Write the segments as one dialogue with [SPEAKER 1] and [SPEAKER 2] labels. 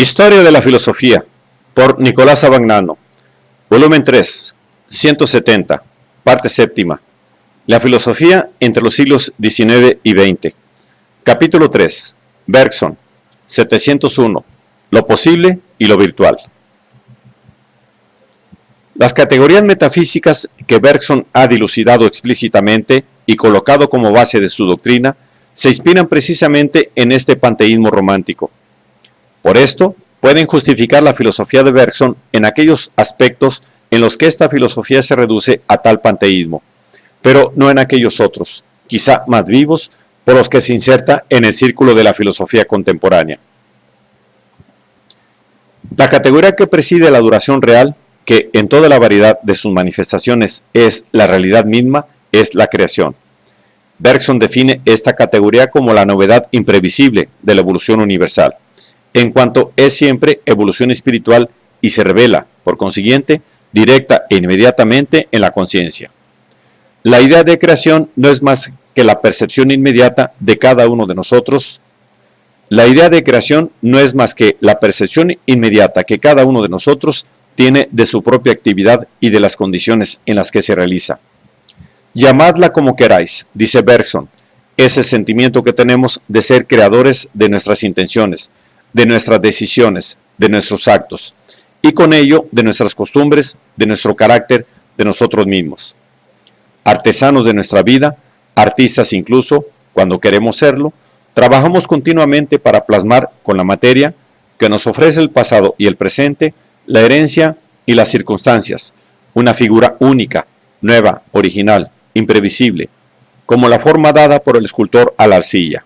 [SPEAKER 1] Historia de la filosofía, por Nicolás Abagnano, volumen 3, 170, parte séptima. La filosofía entre los siglos XIX y XX. Capítulo 3, Bergson, 701, lo posible y lo virtual. Las categorías metafísicas que Bergson ha dilucidado explícitamente y colocado como base de su doctrina se inspiran precisamente en este panteísmo romántico. Por esto, pueden justificar la filosofía de Bergson en aquellos aspectos en los que esta filosofía se reduce a tal panteísmo, pero no en aquellos otros, quizá más vivos, por los que se inserta en el círculo de la filosofía contemporánea. La categoría que preside la duración real, que en toda la variedad de sus manifestaciones es la realidad misma, es la creación. Bergson define esta categoría como la novedad imprevisible de la evolución universal, en cuanto es siempre evolución espiritual y se revela, por consiguiente, directa e inmediatamente en la conciencia. La idea de creación no es más que la percepción inmediata de cada uno de nosotros. La idea de creación no es más que la percepción inmediata que cada uno de nosotros tiene de su propia actividad y de las condiciones en las que se realiza. Llamadla como queráis, dice Bergson, es el sentimiento que tenemos de ser creadores de nuestras intenciones, de nuestras decisiones, de nuestros actos, y con ello de nuestras costumbres, de nuestro carácter, de nosotros mismos. Artesanos de nuestra vida, artistas incluso, cuando queremos serlo, trabajamos continuamente para plasmar con la materia que nos ofrece el pasado y el presente, la herencia y las circunstancias, una figura única, nueva, original, imprevisible, como la forma dada por el escultor a la arcilla.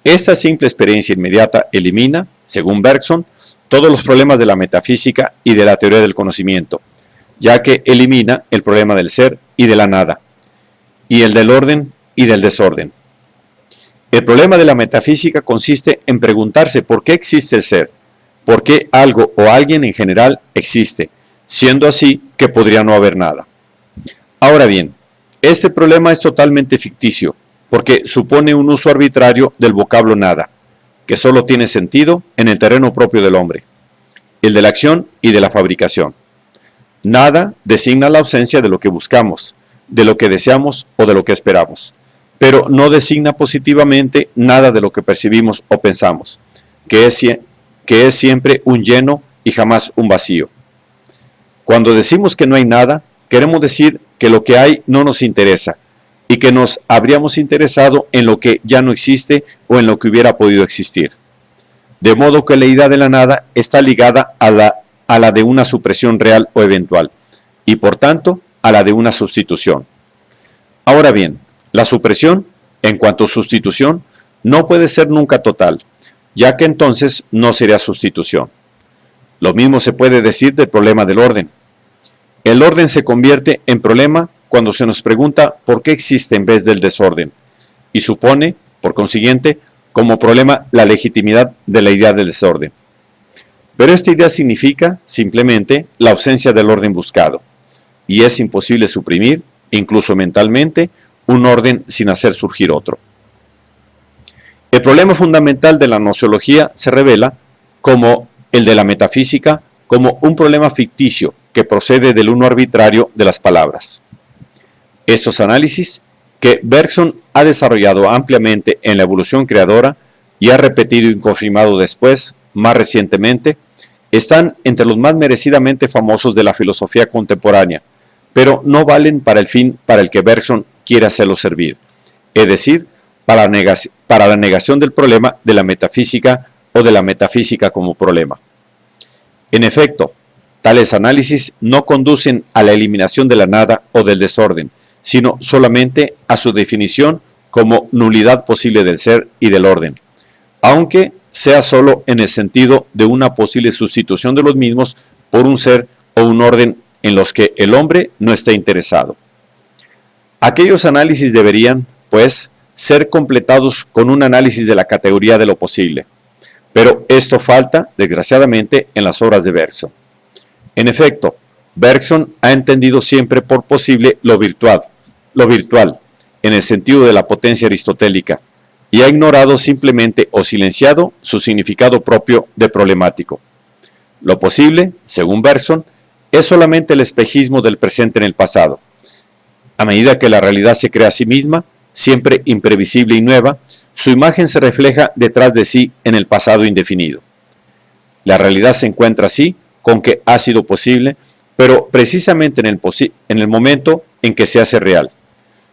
[SPEAKER 1] Esta simple experiencia inmediata elimina, según Bergson, todos los problemas de la metafísica y de la teoría del conocimiento, ya que elimina el problema del ser y de la nada, y el del orden y del desorden. El problema de la metafísica consiste en preguntarse por qué existe el ser, por qué algo o alguien en general existe, siendo así que podría no haber nada. Ahora bien, este problema es totalmente ficticio, porque supone un uso arbitrario del vocablo nada, que solo tiene sentido en el terreno propio del hombre, el de la acción y de la fabricación. Nada designa la ausencia de lo que buscamos, de lo que deseamos o de lo que esperamos, pero no designa positivamente nada de lo que percibimos o pensamos, que es siempre un lleno y jamás un vacío. Cuando decimos que no hay nada, queremos decir que lo que hay no nos interesa, y que nos habríamos interesado en lo que ya no existe o en lo que hubiera podido existir. De modo que la idea de la nada está ligada a la de una supresión real o eventual, y por tanto a la de una sustitución. Ahora bien, la supresión, en cuanto a sustitución, no puede ser nunca total, ya que entonces no sería sustitución. Lo mismo se puede decir del problema del orden. El orden se convierte en problema cuando se nos pregunta por qué existe en vez del desorden, y supone, por consiguiente, como problema la legitimidad de la idea del desorden. Pero esta idea significa, simplemente, la ausencia del orden buscado, y es imposible suprimir, incluso mentalmente, un orden sin hacer surgir otro. El problema fundamental de la gnoseología se revela, como el de la metafísica, como un problema ficticio que procede del uno arbitrario de las palabras. Estos análisis, que Bergson ha desarrollado ampliamente en la evolución creadora y ha repetido y confirmado después, más recientemente, están entre los más merecidamente famosos de la filosofía contemporánea, pero no valen para el fin para el que Bergson quiere hacerlos servir, es decir, para la negación del problema de la metafísica o de la metafísica como problema. En efecto, tales análisis no conducen a la eliminación de la nada o del desorden, sino solamente a su definición como nulidad posible del ser y del orden, aunque sea solo en el sentido de una posible sustitución de los mismos por un ser o un orden en los que el hombre no está interesado. Aquellos análisis deberían, pues, ser completados con un análisis de la categoría de lo posible, pero esto falta, desgraciadamente, en las obras de Bergson. En efecto, Bergson ha entendido siempre por posible lo virtual, en el sentido de la potencia aristotélica, y ha ignorado simplemente o silenciado su significado propio de problemático. Lo posible, según Bergson, es solamente el espejismo del presente en el pasado. A medida que la realidad se crea a sí misma, siempre imprevisible y nueva, su imagen se refleja detrás de sí en el pasado indefinido. La realidad se encuentra así con que ha sido posible, pero precisamente en el momento en que se hace real.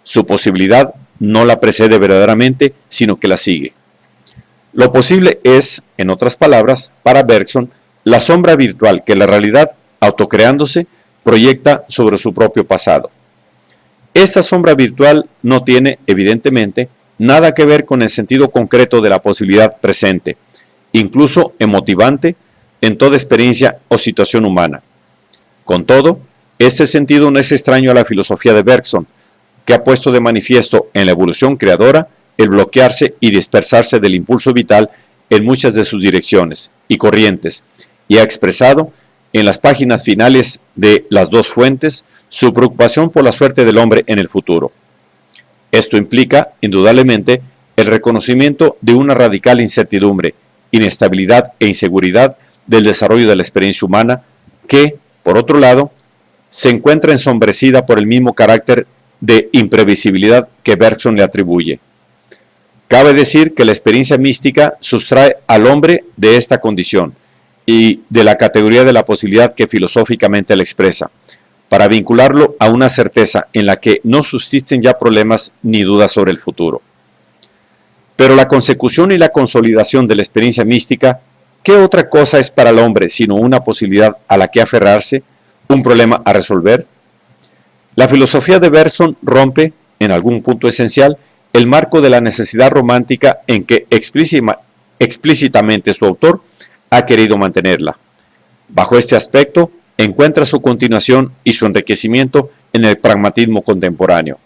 [SPEAKER 1] Su posibilidad no la precede verdaderamente, sino que la sigue. Lo posible es, en otras palabras, para Bergson, la sombra virtual que la realidad, autocreándose, proyecta sobre su propio pasado. Esta sombra virtual no tiene, evidentemente, nada que ver con el sentido concreto de la posibilidad presente, incluso emotivante, en toda experiencia o situación humana. Con todo, este sentido no es extraño a la filosofía de Bergson, que ha puesto de manifiesto en la evolución creadora el bloquearse y dispersarse del impulso vital en muchas de sus direcciones y corrientes, y ha expresado en las páginas finales de Las dos fuentes su preocupación por la suerte del hombre en el futuro. Esto implica, indudablemente, el reconocimiento de una radical incertidumbre, inestabilidad e inseguridad del desarrollo de la experiencia humana que, por otro lado, se encuentra ensombrecida por el mismo carácter de imprevisibilidad que Bergson le atribuye. Cabe decir que la experiencia mística sustrae al hombre de esta condición y de la categoría de la posibilidad que filosóficamente la expresa, para vincularlo a una certeza en la que no subsisten ya problemas ni dudas sobre el futuro. Pero la consecución y la consolidación de la experiencia mística, ¿qué otra cosa es para el hombre sino una posibilidad a la que aferrarse, un problema a resolver? La filosofía de Bergson rompe, en algún punto esencial, el marco de la necesidad romántica en que explícitamente su autor ha querido mantenerla. Bajo este aspecto, encuentra su continuación y su enriquecimiento en el pragmatismo contemporáneo.